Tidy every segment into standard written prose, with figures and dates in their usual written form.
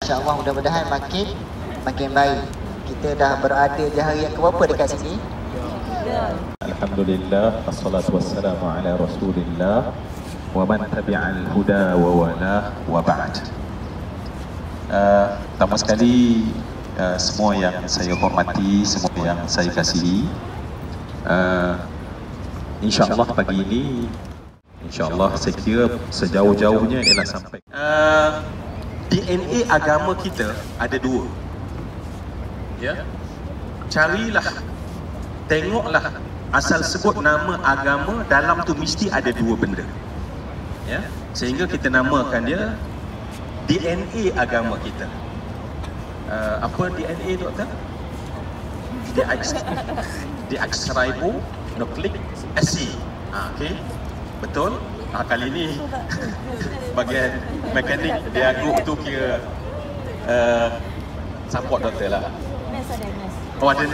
InsyaAllah mudah-mudahan makin baik. Kita dah berada di hari yang keberapa dekat sini? Alhamdulillah, assalatu wassalamu ala Rasulillah wa man tabi'al huda wa wala wa ba'd. Pertama sekali, semua yang saya hormati, semua yang saya kasihi, insyaAllah pagi ini, insyaAllah saya kira sejauh-jauhnya ialah sampai DNA agama kita ada dua. Ya, carilah, tengoklah asal sebut nama agama, dalam tu mesti ada dua benda. Ya, sehingga kita namakan dia DNA agama kita. Apa DNA, doktor? Deoxyribonucleic acid. Okey, betul. Kali ni bagian mekanik dia aguk tu kira support doktor lah. Oh, ada.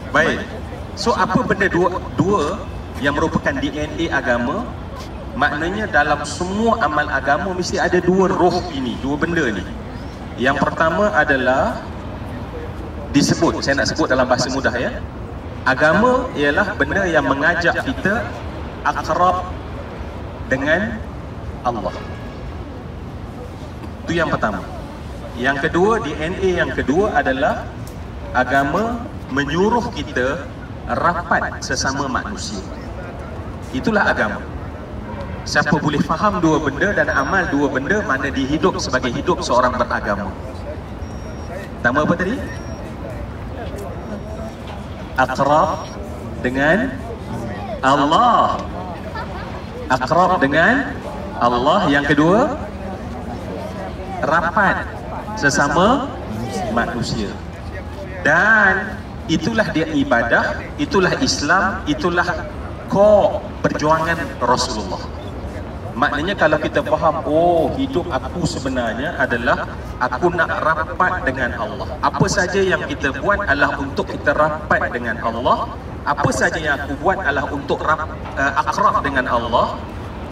Baik. So apa benda dua yang merupakan DNA agama? Maknanya dalam semua amal agama mesti ada dua roh ini, dua benda ni. Yang pertama adalah disebut, saya nak sebut dalam bahasa mudah ya. Agama ialah benda yang mengajak kita akrab dengan Allah. Itu yang pertama. Yang kedua, DNA yang kedua adalah agama menyuruh kita rapat sesama manusia. Itulah agama. Siapa boleh faham dua benda dan amal dua benda, mana dia hidup sebagai hidup seorang beragama. Pertama apa tadi? Akrab dengan Allah. Akrab dengan Allah. Yang kedua, rapat sesama manusia. Dan itulah dia ibadah, itulah Islam, itulah core perjuangan Rasulullah. Maknanya kalau kita faham, oh hidup aku sebenarnya adalah aku nak rapat dengan Allah. Apa saja yang kita buat adalah untuk kita rapat dengan Allah. Apa saja yang aku buat adalah untuk akrab dengan Allah,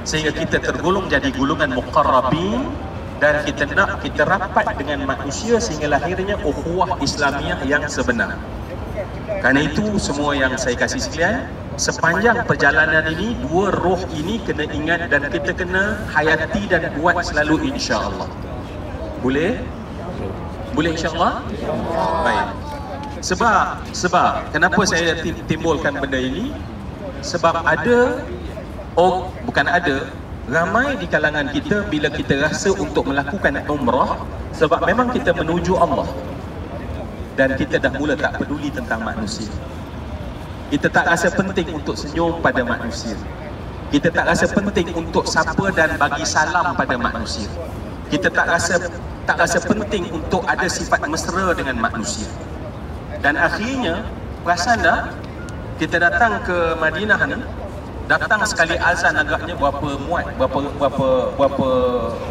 sehingga kita tergolong jadi golongan muqarrabin. Dan kita nak kita rapat dengan manusia sehingga lahirnya ukhuwah Islamiah yang sebenar. Kerana itu semua yang saya kasih sekalian, sepanjang perjalanan ini dua roh ini kena ingat dan kita kena hayati dan buat selalu, insya-Allah. Boleh? Boleh insya-Allah? Baik. Sebab kenapa saya timbulkan benda ini? Sebab bukan ada, ramai di kalangan kita bila kita rasa untuk melakukan umrah, sebab memang kita menuju Allah dan kita dah mula tak peduli tentang manusia. Kita tak rasa penting untuk senyum pada manusia. Kita tak rasa penting untuk sapa dan bagi salam pada manusia. Kita tak rasa penting untuk ada sifat mesra dengan manusia. Dan akhirnya perasan dah kita datang ke Madinah ni, datang sekali azan agaknya berapa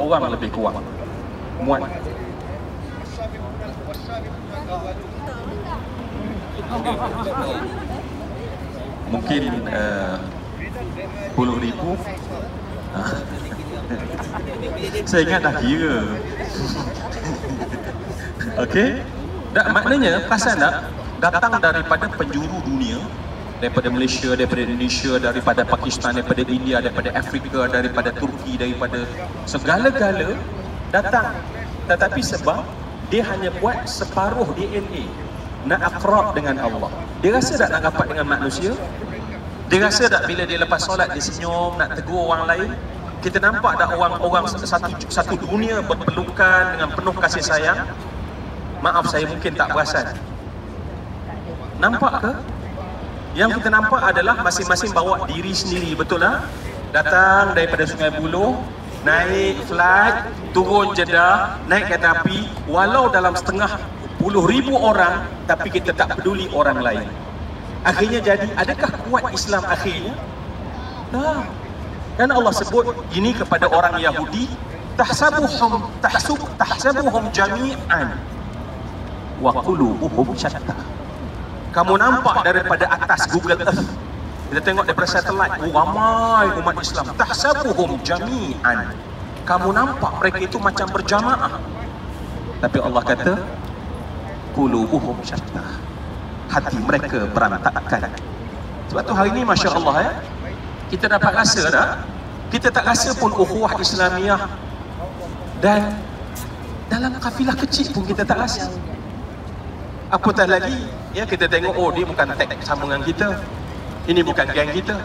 orang lebih kurang muat. Mungkin 10,000. Saya ingat dah kira. Okey. Maknanya perasan tak, datang daripada penjuru dunia, daripada Malaysia, daripada Indonesia, daripada Pakistan, daripada India, daripada Afrika, daripada Turki, daripada segala-gala datang. Tetapi sebab dia hanya buat separuh DNA, nak akrab dengan Allah. Dia rasa tak nak rapat dengan manusia? Dia rasa tak bila dia lepas solat dia senyum, nak tegur orang lain? Kita nampak tak orang-orang satu dunia berpelukan dengan penuh kasih sayang? Maaf, saya mungkin tak perasan. Nampak ke? Yang kita nampak adalah masing-masing bawa diri sendiri, betul tak? Datang daripada Sungai Buloh, naik flight, turun Jeddah, naik kereta api, walau dalam setengah puluh ribu orang, tapi kita tak peduli orang lain. Akhirnya jadi, adakah kuat Islam akhirnya? Tak. Dan Allah sebut ini kepada orang Yahudi, tahsabuhum jami'an wa qulubuhum syatta. Kamu nampak daripada atas Google Earth, kita tengok daripada satelit, ramai umat Islam, tahsabuhum jami'an, kamu nampak mereka itu macam berjamaah. Tapi Allah kata, qulubuhum syattah. Hati mereka berantakan. Sebab tu hari ni Masya Allah ya, kita dapat rasa tak? Kita tak rasa pun ukhuwah Islamiah. Dan dalam kafilah kecil pun kita tak rasa. Apatah lagi, ya kita tengok, oh dia bukan tag sama dengan kita. Ini bukan geng kita.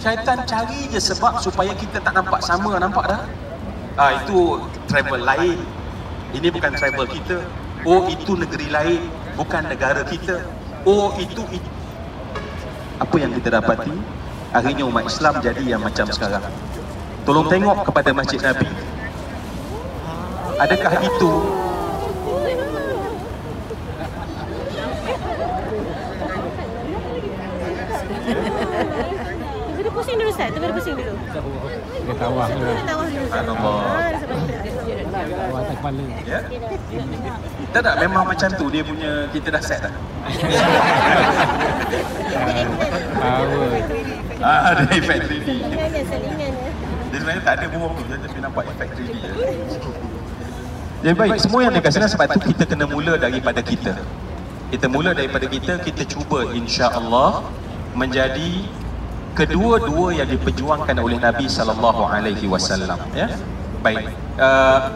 Syaitan cari je sebab supaya kita tak nampak sama, nampak dah? Itu travel lain. Ini bukan travel kita. Oh itu negeri lain, bukan negara kita. Oh itu. Apa yang kita dapati? Akhirnya umat Islam jadi yang macam sekarang. Tolong tengok kepada Masjid Nabi. Adakah itu Tunggu pusing dulu Ustaz, tunggu pusing dulu. Dia tawah dulu. Allah. Tawah atas kepala. Ya? Tak, memang macam tu dia punya, kita dah set dah. Power. Ada efek 3D. Selingannya. Dia sebenarnya tak ada burung tu, tapi nampak efek 3D je. Jadi baik, semua yang dekat sana sebab tu kita kena mula daripada kita. Kita mula daripada kita cuba insya-Allah menjadi kedua-dua yang diperjuangkan oleh Nabi sallallahu alaihi wasallam, ya. Baik.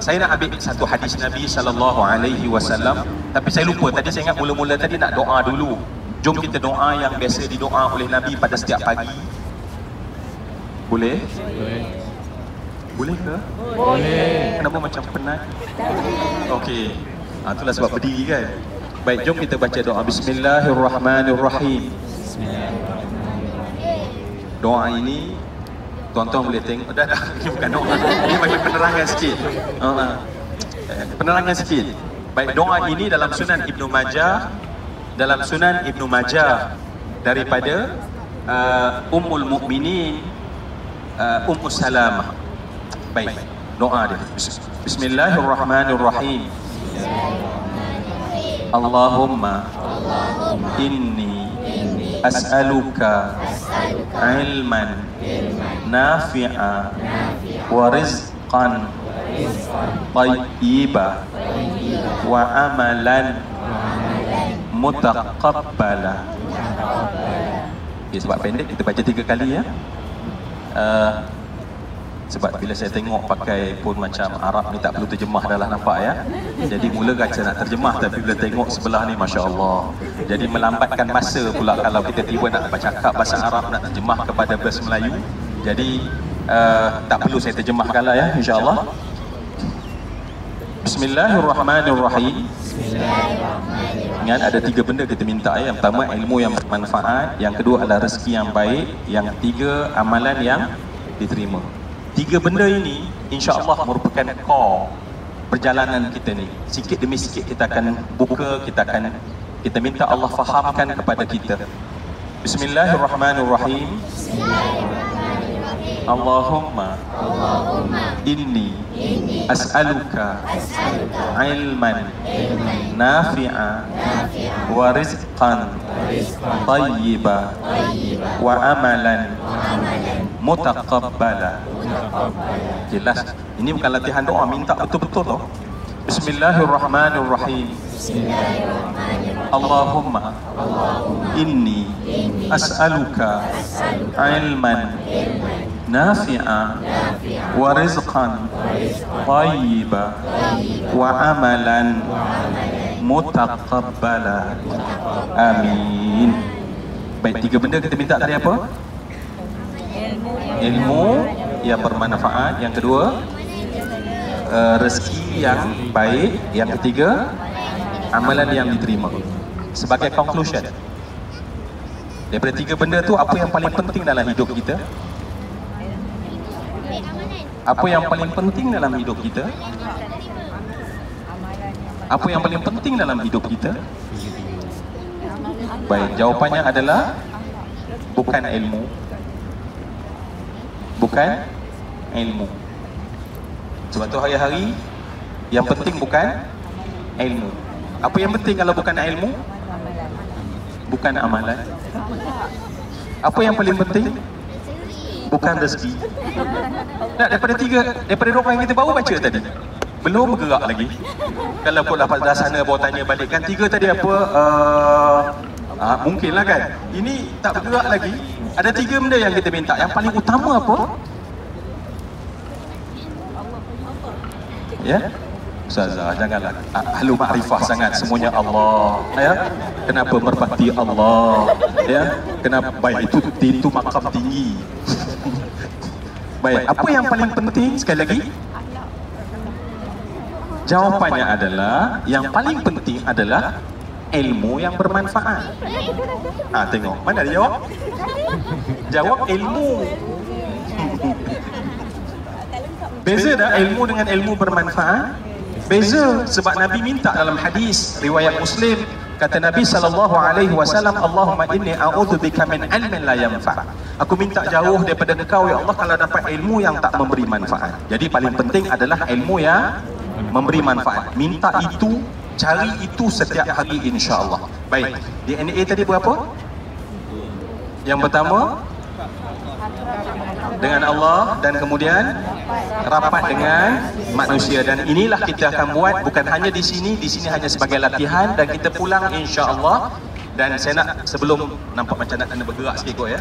Saya nak ambil satu hadis Nabi sallallahu alaihi wasallam, tapi saya lupa tadi, saya ingat mula-mula tadi nak doa dulu. Jom kita doa yang biasa didoa oleh Nabi pada setiap pagi. Boleh? Boleh. Boleh ke? Boleh. Kenapa macam penat? Okey. Itulah sebab berdiri kan. Baik, jom kita baca doa. Bismillahirrahmanirrahim. Doa ini tuan-tuan boleh tengok. Dah, ini bukan doa. Ini bagi penerangan sikit. Penerangan sikit. Baik, doa ini dalam Sunan Ibnu Majah, daripada Ummul Mukminin Ummu Salamah. Baik, doa dia. Bismillahirrahmanirrahim. Allahumma inni as'aluka ilman nafi'a wa rizqan tayyiba wa amalan mutaqabbala. Okay, sebab pendek kita baca 3 kali ya. Sebab bila saya tengok pakai pun macam Arab ni tak perlu terjemah dah lah, nampak ya. Jadi mula rasa nak terjemah, tapi bila tengok sebelah ni Masya Allah, jadi melambatkan masa pula kalau kita tiba nak bercakap bahasa Arab, nak terjemah kepada bahasa Melayu. Jadi tak perlu saya terjemahkan lah ya, insyaAllah. Bismillahirrahmanirrahim. Ingat ada 3 benda kita minta ya. Yang pertama ilmu yang bermanfaat, yang kedua adalah rezeki yang baik, yang ketiga amalan yang diterima. 3 benda ini insya-Allah merupakan core perjalanan kita ni. Sikit demi sikit kita akan buka, kita minta Allah fahamkan kepada kita. Bismillahirrahmanirrahim. Allahumma inni as'aluka ilman nafi'a wa rizqan tayyiba wa amalan mutaqabbala. Jelas, ini bukan latihan doa, minta betul-betul loh. Bismillahirrahmanirrahim. Allahumma inni as'aluka ilman nafi'a wa rizqan tayyiba wa amalan mutaqabbala. Amin. Baik, 3 benda kita minta tadi apa? Ilmu yang bermanfaat, yang kedua rezeki yang baik, yang ketiga amalan yang diterima. Sebagai conclusion daripada 3 benda tu, apa yang paling penting dalam hidup kita? Apa yang paling penting dalam hidup kita? Apa yang paling penting dalam hidup kita? Baik, jawapannya adalah bukan ilmu. Bukan ilmu. Sebab tu hari-hari yang penting bukan ilmu. Apa yang penting kalau bukan ilmu? Bukan amalan. Apa yang paling penting? bukan rezeki. Nah, daripada dua orang yang kita baru baca tadi, belum bergerak lagi. Kalau pun dapat dah sana bawa tanya balik kan, 3 tadi apa? Mungkinlah kan. Ini tak bergerak lagi. Ada 3 benda yang kita minta. Yang paling utama apa? Ya, Ustazah, janganlah ahlu makrifah sangat semuanya Allah, ya. Kenapa merpati Allah, ya? Kenapa baik itu makam tinggi. Baik, apa yang paling penting sekali lagi? Jawapannya adalah yang paling penting adalah ilmu yang bermanfaat. Tengok, mana dia jawab? Jawab ilmu. Beza dah ilmu dengan ilmu bermanfaat? Beza, sebab Nabi minta dalam hadis riwayat Muslim, kata Nabi SAW, Allahumma inni a'udzubika min ilmin la yanfa'. Aku minta jauh daripada engkau ya Allah kalau dapat ilmu yang tak memberi manfaat. Jadi paling penting adalah ilmu yang memberi manfaat. Minta itu, cari itu setiap hari insya-Allah. Baik, DNA tadi berapa? Yang pertama dengan Allah, dan kemudian rapat dengan manusia. Dan inilah kita akan buat, bukan hanya di sini hanya sebagai latihan, dan kita pulang insya-Allah. Dan saya nak, sebelum nampak macam nak kena bergerak sikit kot ya,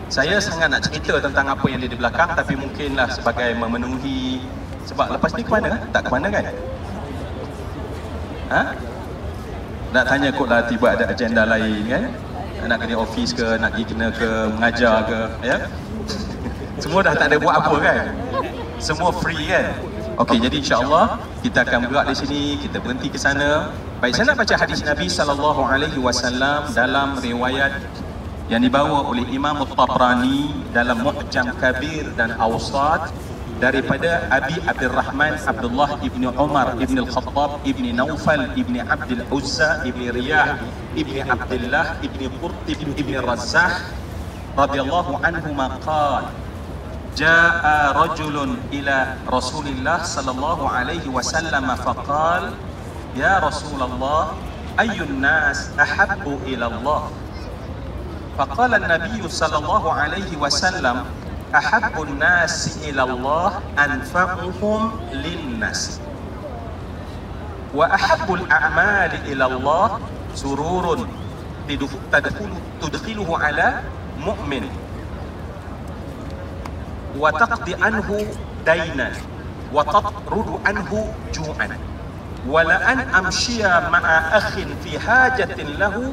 saya sangat nak cerita tentang apa yang ada di belakang, tapi mungkinlah sebagai memenuhi, sebab lepas ni ke mana kan? Tak ke mana kan? Nak tanya kot lah, tiba ada agenda lain kan? Nak kena office ke, nak pergi kena ke mengajar ke, ya? Semua dah tak ada buat apa kan? Semua free kan? Okey, jadi insya-Allah kita akan bergerak di sini, kita berhenti ke sana. Baik, saya nak baca hadis Nabi SAW dalam riwayat yang dibawa oleh Imam At-Tabrani dalam Mu'jam Kabir dan Awsat, daripada Abi Abdurrahman Abdullah ibni Umar ibni Al-Khattab ibni Naufal ibni Abdul Uzza ibni Riyah ibni Abdullah ibni Qurtib ibni Razzah radhiyallahu anhuma qala jaa rajulun ila Rasulillah sallallahu alaihi wasallam faqala ya Rasulullah ayyun nas ahabbu ila Allah faqala an-nabiy sallallahu alaihi wasallam ahabbun nasi ila Allah anfa'uhum linnas wa ahabbul a'mali ila Allah sururun tudkhiluhu ala mu'min wa taqdi anhu dainan wa tatrudu anhu ju'an wa la an amshiya ma'a akhin fi hajatin lahu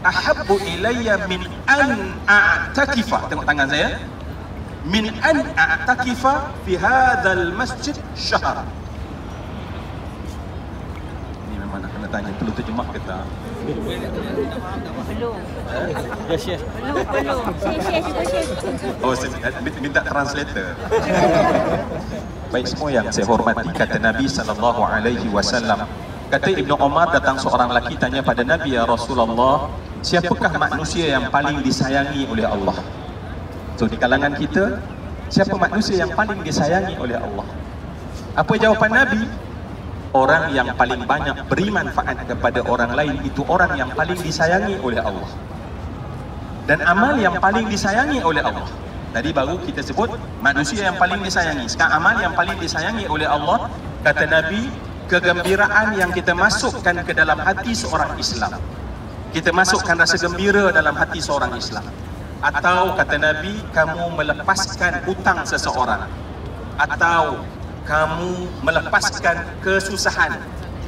ahabbu ilayya min an a'takifa, tengok tangan saya, min an a'takifa fi hadzal masjid syahr. Ini memang nak kena tanya, perlu terjemah ke tak? Belum. Ya, Syekh. Belum. Syekh. Oh, minta translator. Baik semua yang saya hormati, kata Nabi SAW, kata Ibnu Umar, datang seorang lelaki tanya pada Nabi, ya Rasulullah, siapakah manusia yang paling disayangi oleh Allah? So di kalangan kita, siapa manusia yang paling disayangi oleh Allah? Apa jawapan Nabi? Orang yang paling banyak beri manfaat kepada orang lain, itu orang yang paling disayangi oleh Allah. Dan amal yang paling disayangi oleh Allah. Tadi baru kita sebut manusia yang paling disayangi. Sekarang amal yang paling disayangi oleh Allah, kata Nabi, kegembiraan yang kita masukkan ke dalam hati seorang Islam. Kita masukkan rasa gembira dalam hati seorang Islam. Atau kata Nabi, kamu melepaskan hutang seseorang, atau kamu melepaskan kesusahan,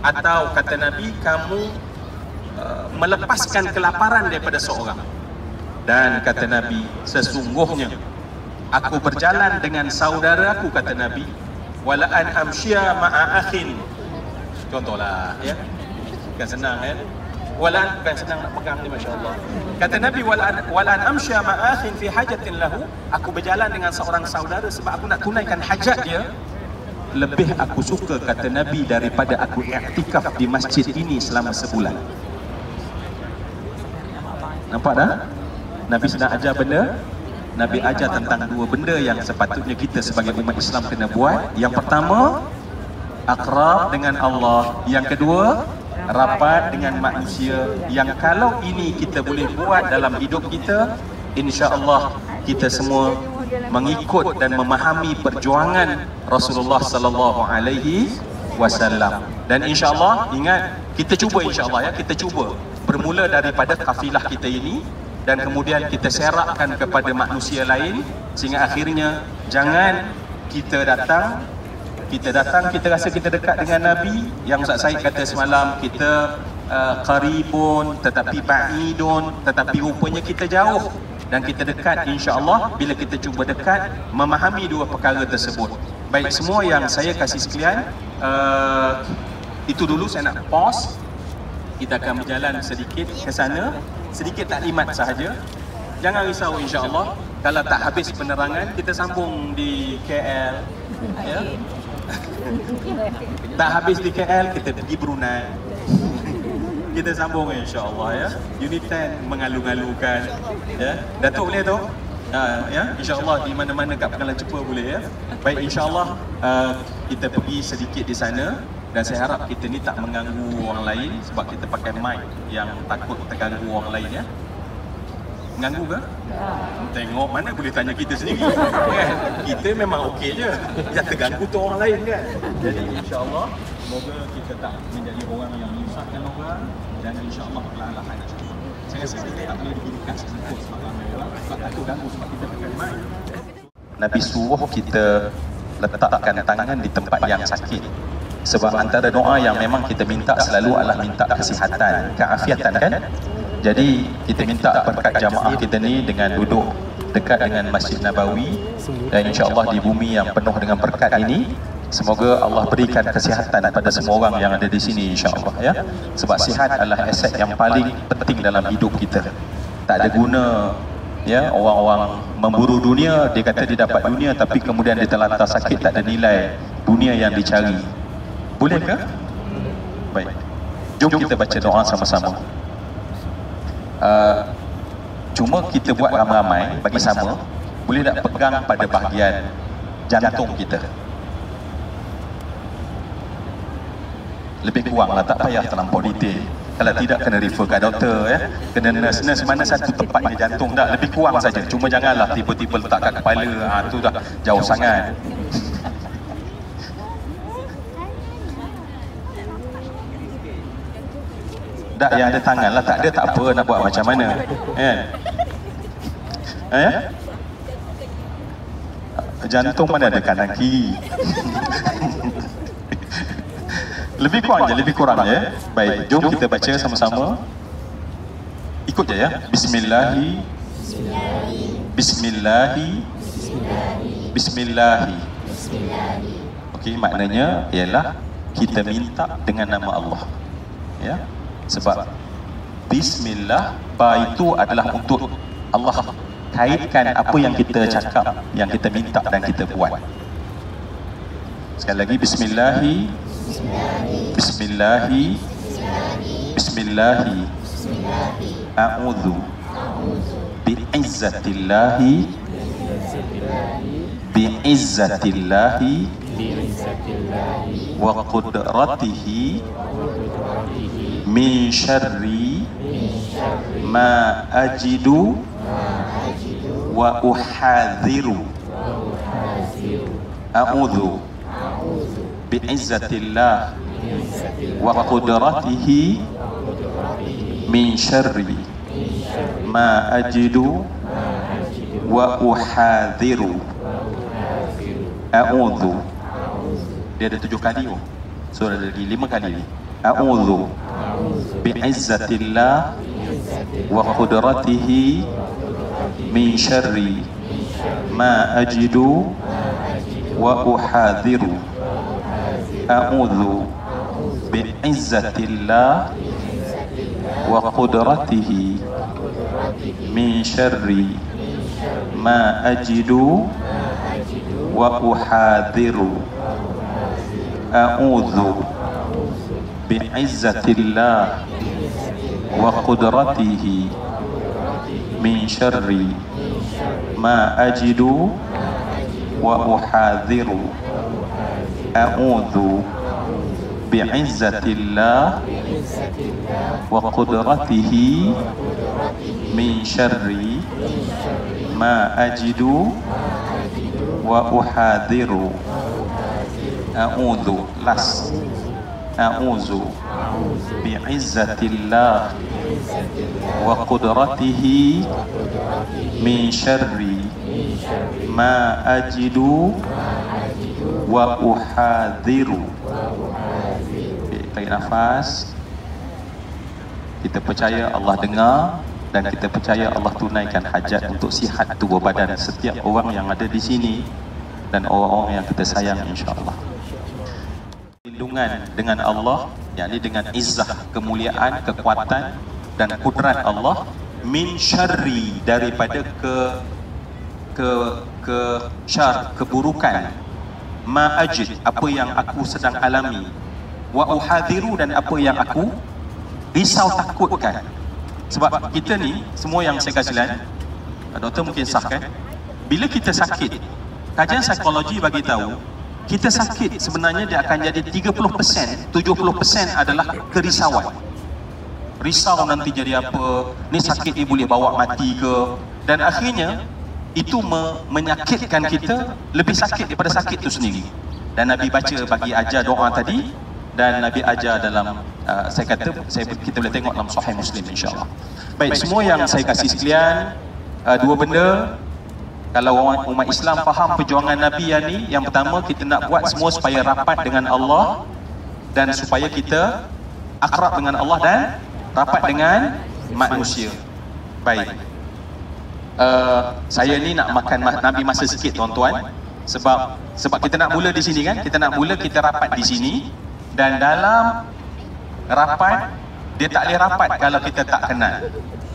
atau kata Nabi, kamu melepaskan kelaparan daripada seorang. Dan kata Nabi, sesungguhnya aku berjalan dengan saudaraku, kata Nabi, wala an amshiya ma'a akhin. Contohlah ya, bukan senang kan? Wala, bukan senang nak pegang ni, masya-Allah. Kata Nabi, wala an amshiya ma'a akhin fi hajatin lahu, aku berjalan dengan seorang saudara sebab aku nak tunaikan hajat dia, lebih aku suka, kata Nabi, daripada aku i'tikaf di masjid ini selama sebulan. Nampak dah? Nabi sedang ajar benda. Nabi ajar tentang dua benda yang sepatutnya kita sebagai umat Islam kena buat. Yang pertama, akrab dengan Allah. Yang kedua, rapat dengan manusia. Yang kalau ini kita boleh buat dalam hidup kita, insya-Allah kita semua mengikut dan memahami perjuangan Rasulullah sallallahu alaihi wasallam. Dan insya-Allah ingat, kita cuba insya-Allah ya, kita cuba bermula daripada kafilah kita ini dan kemudian kita serakkan kepada manusia lain sehingga akhirnya jangan kita datang kita rasa kita dekat dengan Nabi, yang Ustaz Said kata semalam, kita qaribun tetapi ba'idun, tetapi rupanya kita jauh dan kita dekat insya-Allah bila kita cuba dekat memahami dua perkara tersebut. Baik semua yang saya kasih sekalian, itu dulu saya nak pause. Kita akan berjalan sedikit ke sana, sedikit taklimat sahaja. Jangan risau insya-Allah, kalau tak habis penerangan kita sambung di KL ya. Tak habis di KL kita pergi Brunei. Kita sambung insya-Allah ya. Unit 10 mengalu-alukan ya. Datuk boleh tu? Ya, insya-Allah di mana-mana kat Pengalaman Cepa boleh ya. Baik, insya-Allah kita pergi sedikit di sana dan saya harap kita ni tak mengganggu orang lain sebab kita pakai mic yang takut terganggu orang lain ya. Mengganggu ke? Tengok mana boleh tanya kita sendiri kan? Kita memang okey je, yang terganggu tu orang lain kan. Jadi insya-Allah semoga kita tak menjadi orang yang menyusahkan orang dan insya-Allah perlahan-lahan. Saya rasa kita tak boleh begini kat sebut sebab takut ganggu sebab kita pakai mic. Nabi suruh kita letakkan tangan di tempat yang sakit. Sebab antara doa yang memang kita minta selalu adalah minta kesihatan, keafiatan kan. Jadi kita minta berkat jamaah kita ni dengan duduk dekat dengan Masjid Nabawi dan insya-Allah di bumi yang penuh dengan berkat ini, semoga Allah berikan kesihatan pada semua orang yang ada di sini insya-Allah ya. Sebab sihat adalah aset yang paling penting dalam hidup kita. Tak ada guna ya orang-orang memburu dunia, dia kata dia dapat dunia tapi kemudian dia terlantar sakit, tak ada nilai dunia yang dicari. Boleh ke? Baik. Jom kita baca doa sama-sama. Cuma kita buat ramai-ramai bagi sama. Boleh tak pegang pada bahagian jantung kita? Lebih kurang lah, tak payah terlampau detail. Kalau tidak kena refer ke doktor ya. Kena nurse mana satu tempatnya jantung, tak, lebih kurang saja. Cuma janganlah tiba-tiba letak kat kepala, tu dah jauh sangat. Tak, yang ada tangan lah, tak ada tak apa, nak buat macam mana kan? Jantung mana ada kanan kiri. Lebih kurang je. Baik, jom kita baca sama-sama. Ikut je ya. Bismillahi Okey, maknanya ialah kita minta dengan nama Allah ya. Sebab Bismillah, ba itu adalah untuk Allah kaitkan apa yang kita cakap, yang kita minta dan kita buat. Sekali lagi, Bismillahi A'udhu bi'izzatillahi wa qudratihi min syarri ma ajidu wa uhadhiru. A'udhu bi'izzatillah wa qudratihi min syarri ma ajidu wa uhadhiru. A'udhu, dia ada 7 kali so ada lagi 5 kali ni. A'udhu bi'izzatillah wa qudratihi min syarri ma ajidu wa uhadhiru. A'udhu bi'izzatillah wa qudratihi min syarri ma ajidu wa uhadhiru. A'udhu bi'izzatillah wa qudratihi min syarri ma ajidu wa uhadhiru. A'udhu bi'izzatillah wa qudratihi min syarri ma ajidu wa uhadhiru. A'udzu las. A'udzu bi'izzatillah wa qudratihi min syarri ma ajidu wa uhadhiru. Tarik nafas. Kita percaya Allah dengar dan kita percaya Allah tunaikan hajat untuk sihat tubuh badan setiap orang yang ada di sini dan orang-orang yang kita sayang, insya-Allah. Lindungan dengan Allah, yakni dengan izzah, kemuliaan, kekuatan dan kudrat Allah, min syarri, daripada syar, keburukan, ma ajid, apa yang aku sedang alami, wa uhadhiru, dan apa yang aku risau takutkan. Sebab kita ni, semua yang saya kasih lihat, doktor mungkin sah kan, bila kita sakit, kajian psikologi bagi tahu, kita sakit sebenarnya dia akan jadi 30%, 70% adalah kerisauan. Risau nanti jadi apa, ni sakit ni boleh bawa mati ke, dan akhirnya itu menyakitkan kita, lebih sakit daripada sakit itu sendiri. Dan Nabi baca bagi ajar doa tadi, dan Nabi ajar dalam saya kata kita boleh tengok dalam Sahih Muslim, insya-Allah. Baik, semua yang saya kasih sekalian, dua benda kalau orang umat Islam faham perjuangan Nabi yang ni, yang pertama kita nak buat semua supaya rapat dengan Allah dan supaya kita akrab dengan Allah dan rapat dengan manusia. Baik, saya ni nak makan Nabi masa sikit tuan-tuan, sebab kita nak mula di sini kan, kita nak mula kita rapat di sini, dan dalam rapat dia tak boleh rapat kalau kita tak kenal.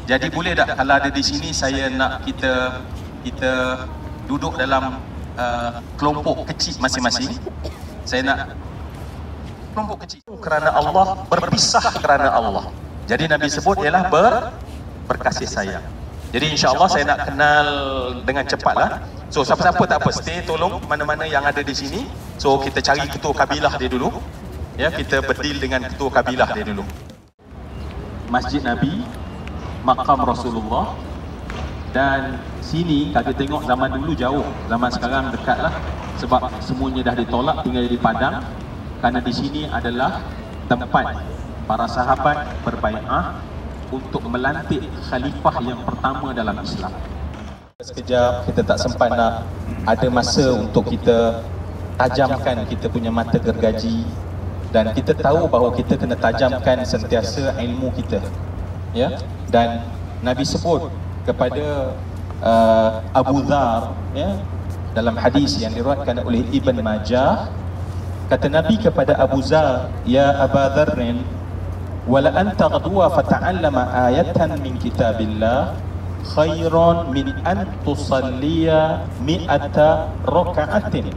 Jadi boleh tak kalau ada di sini saya nak kita duduk dalam kelompok kecil masing-masing. Saya nak kelompok kecil kerana Allah, berpisah kerana Allah. Jadi Nabi sebut ialah berkasih sayang. Jadi insya-Allah saya nak kenal dengan cepatlah. So siapa-siapa tak apa, stay, tolong mana-mana yang ada di sini. So kita cari ketua kabilah dia dulu. Ya, kita berdil dengan ketua kabilah dia dulu. Masjid Nabi, makam Rasulullah. Dan sini kalau tengok zaman dulu jauh, zaman sekarang dekatlah, sebab semuanya dah ditolak, tinggal di Padang. Kerana di sini adalah tempat para sahabat berbai'ah untuk melantik khalifah yang pertama dalam Islam. Sekejap, kita tak sempat nak ada masa untuk kita tajamkan kita punya mata gergaji, dan kita tahu bahawa kita kena tajamkan sentiasa ilmu kita, ya. Dan Nabi sebut kepada Abu Dhar, ya, dalam hadis yang diriwayatkan oleh Ibn Majah, kata Nabi kepada Abu Dhar, ya Aba Dharrin, wala anta ghadwa fata'allama ayatan min kitabillah khairan min an tusalliya mi'ata raka'atin,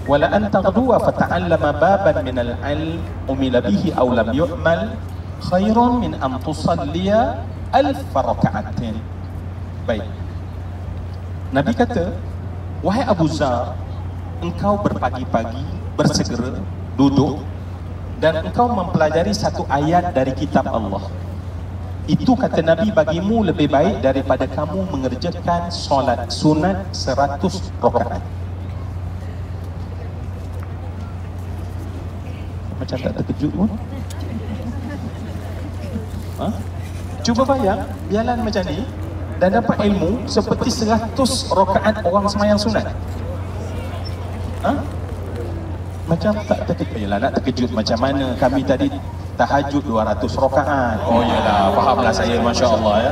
wala anta ghadwa fata'allama baban min al-'ilm umila bihi aw lam yu'mal khairan min an tusalliya 1000 raka'atin. Baik, Nabi kata, wahai Abu Dhar, engkau berpagi-pagi bersegera duduk dan engkau mempelajari satu ayat dari kitab Allah. Itu kata Nabi bagimu lebih baik daripada kamu mengerjakan solat sunat 100 rakaat. Macam tak terkejut pun. Ha? Cuba bayang, bialan macam ni dan dapat ilmu seperti 100 rakaat orang sembahyang sunat. Ha? Macam tak terkejut. Yalah, nak terkejut macam mana? Kami tadi tahajud 200 rakaat. Oh yalah, fahamlah saya, masya-Allah ya.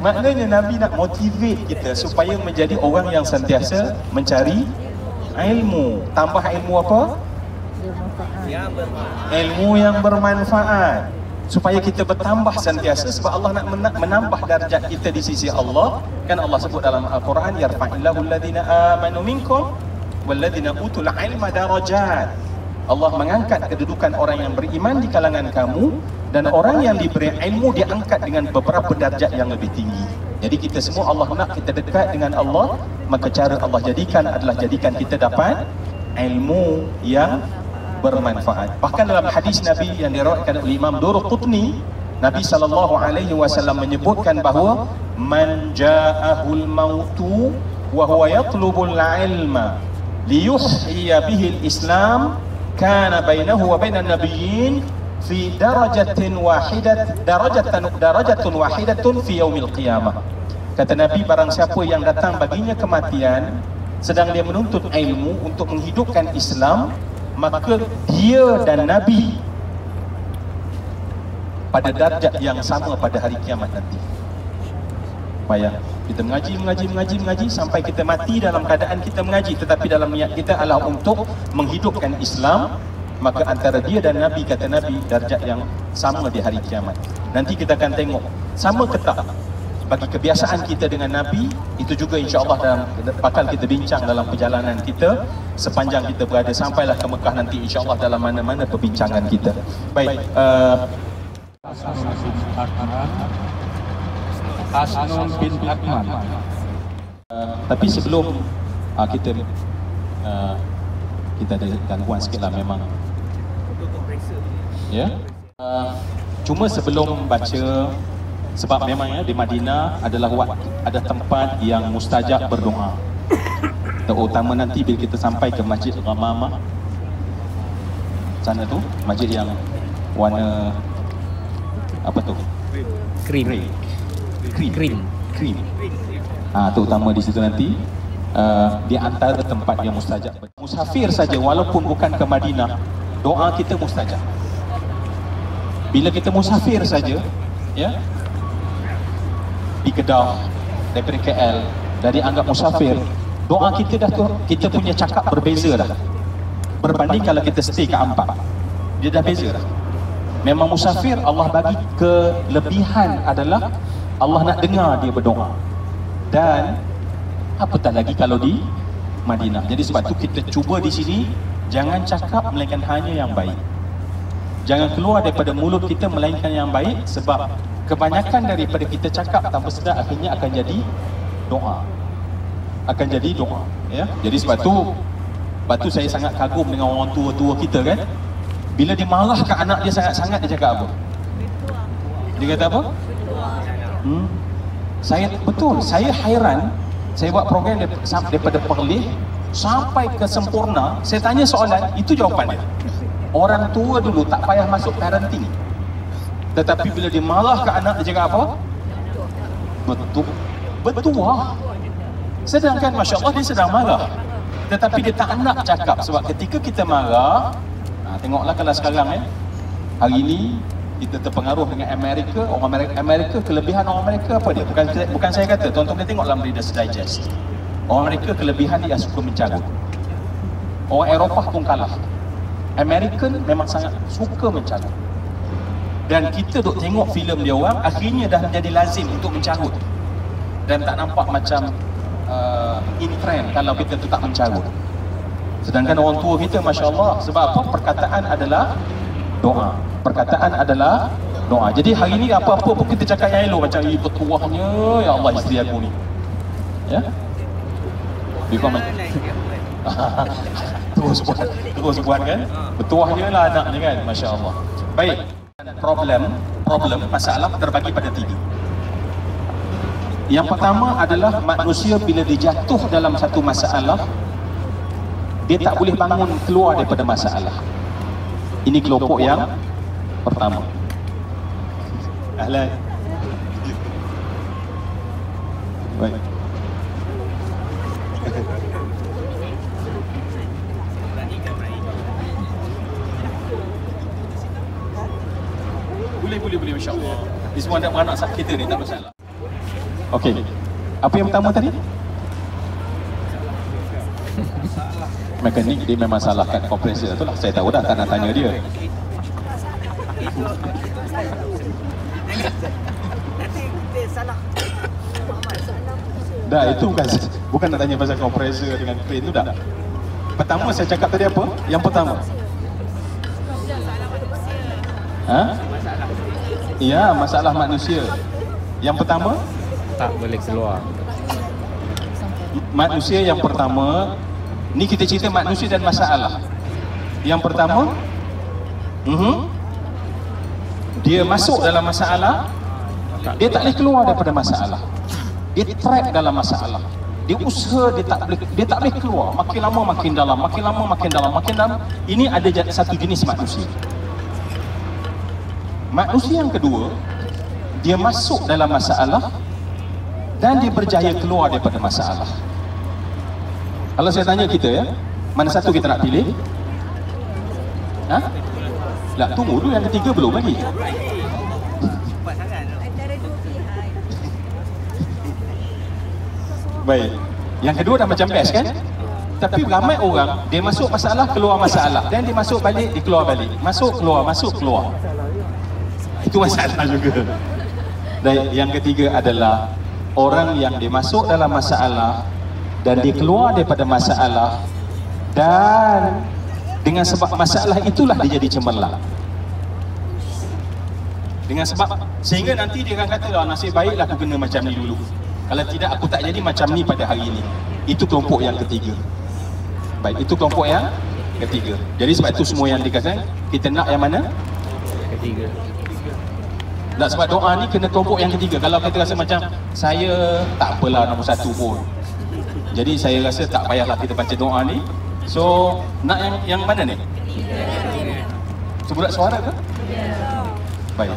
Maknanya Nabi nak motivate kita supaya menjadi orang yang sentiasa mencari ilmu. Tambah ilmu apa? Ilmu yang bermanfaat, supaya kita bertambah sentiasa, sebab Allah nak menambah darjat kita di sisi Allah. Kan Allah sebut dalam Al-Quran, yarfa'illahu alladhina amanu minkum walladhina utul ilma darajat. Allah mengangkat kedudukan orang yang beriman di kalangan kamu, dan orang yang diberi ilmu diangkat dengan beberapa darjat yang lebih tinggi. Jadi kita semua, Allah nak kita dekat dengan Allah, maka cara Allah jadikan adalah jadikan kita dapat ilmu yang bermanfaat. Bahkan dalam hadis Nabi yang diriwayatkan oleh Imam Daruqutni, Nabi SAW menyebutkan bahawa man ja'ahul mautu wa huwa yatlubul ilma liyuhyiya bihil Islam kana bainahu wa bainan nabiyyin fi darajatun wahidatun fi yaumil qiyamah. Kata Nabi, barang siapa yang datang baginya kematian sedang dia menuntut ilmu untuk menghidupkan Islam, maka dia dan Nabi pada darjat yang sama pada hari kiamat nanti. Bayang, kita mengaji sampai kita mati dalam keadaan kita mengaji, tetapi dalam niat kita adalah untuk menghidupkan Islam, maka antara dia dan Nabi, kata Nabi, darjat yang sama di hari kiamat. Nanti kita akan tengok sama ke tak bagi kebiasaan kita dengan Nabi. Itu juga insya-Allah dalam bakal kita bincang dalam perjalanan kita sepanjang kita berada sampailah ke Mekah nanti, insya-Allah dalam mana-mana perbincangan kita. Baik, Hasnun bin Akman. Tapi sebelum kita ada gangguan sikitlah memang. Ya. Cuma sebelum baca, sebab memang ya di Madinah adalah ada tempat yang mustajab berdoa. Terutama nanti bila kita sampai ke Masjid Ghamamah sana tu, masjid yang warna apa tu? Krim. Terutama di situ nanti di antara tempat yang mustajab. Musafir saja walaupun bukan ke Madinah, doa kita mustajab. Bila kita musafir saja, ya, di Kedah daripada KL, dari anggap musafir, doa kita dah tu, kita punya cakap berbeza dah berbanding kalau kita stay ke Ampat. Dia dah beza dah. Memang musafir Allah bagi kelebihan adalah Allah nak dengar dia berdoa. Dan apatah lagi kalau di Madinah. Jadi sebab tu kita cuba di sini jangan cakap melainkan hanya yang baik. Jangan keluar daripada mulut kita melainkan yang baik, sebab kebanyakan daripada kita cakap tanpa sedar akhirnya akan jadi doa. Ya. Jadi sebab tu saya sangat kagum dengan orang tua-tua kita kan. Bila dia marah ke anak dia sangat-sangat, dia cakap apa? Dia kata apa? Saya hairan. Saya buat program daripada Perlis sampai ke Sempurna. Saya tanya soalan, itu jawapan dia. Orang tua dulu tak payah masuk parenting, tetapi bila dia marah ke anak, dia cakap apa? Betul lah. Sedangkan Masya Allah dia sedang marah, tetapi dia tak nak cakap. Sebab ketika kita marah, tengoklah kalau sekarang hari ini kita terpengaruh dengan Amerika. Orang Amerika, kelebihan orang Amerika apa dia? Bukan saya kata, tuan-tuan boleh tengok dalam Reader's Digest. Orang Amerika kelebihan dia suka mencarut. Orang Eropah pun kalah. American memang sangat suka mencarut. Dan kita duk tengok filem dia orang, akhirnya dah menjadi lazim untuk mencarut. Dan tak nampak macam in trend kalau kita tu tak mencarut. Sedangkan orang tua kita, Masya Allah, sebab apa? Perkataan adalah doa. Jadi hari ni apa-apa pun kita cakap yang elok, macam bertuahnya, ya Allah isteri aku ni. Ya? Terus buat kan? Bertuahnya lah anaknya kan, Masya Allah. Baik, problem masalah terbagi pada 3. Yang pertama adalah manusia bila dijatuh dalam satu masalah, dia tak boleh bangun keluar daripada masalah. Ini kelompok yang pertama. Ahlan. Baik. Boleh, Masya Allah. Ini semua anak-anak sahabat kita ni, tak masalah. Okey. Apa yang pertama tadi? Mekanik dia memang salahkan kompresor. Itulah saya tahu dah, tak nak tanya dia. Dah, itu bukan nak tanya pasal kompresor dengan crane tu dah. Pertama saya cakap tadi apa? Yang pertama. Ya, masalah manusia. Yang pertama Tak boleh keluar. Manusia yang pertama, ni kita cerita manusia dan masalah. Yang pertama, dia masuk dalam masalah, Dia tak boleh keluar daripada masalah. Dia trap dalam masalah. Dia usaha, dia tak boleh keluar. Makin lama makin dalam, makin lama makin dalam, makin dalam. Ini ada satu jenis manusia. Manusia yang kedua, dia masuk dalam masalah dan dia berjaya keluar daripada masalah. Kalau saya tanya kita ya, mana satu kita nak pilih? Ha? Lah, tunggu dulu, yang ketiga belum lagi. Baik. Yang kedua dah macam best kan? Tapi ramai orang dia masuk masalah, keluar masalah, dan dia masuk balik, dia keluar balik. Masuk keluar, masuk keluar. Itu masalah juga. Dan yang ketiga adalah orang yang dia masuk dalam masalah dan dia keluar daripada masalah, dan dengan sebab masalah itulah dia jadi cemerlang. Dengan sebab sehingga nanti dia akan kata, oh, nasib baiklah aku kena macam ni dulu. Kalau tidak aku tak jadi macam ni pada hari ini. Itu kelompok yang ketiga. Baik, itu kelompok yang ketiga. Jadi sebab itu semua yang dikatakan, kita nak yang mana? Ketiga. Tak, sebab doa ni kena kelompok yang ketiga. Kalau kita rasa macam saya tak apalah nombor satu pun, jadi saya rasa tak payahlah kita baca doa ni. So nak yang mana ni? Sebulat suara ke? Baik.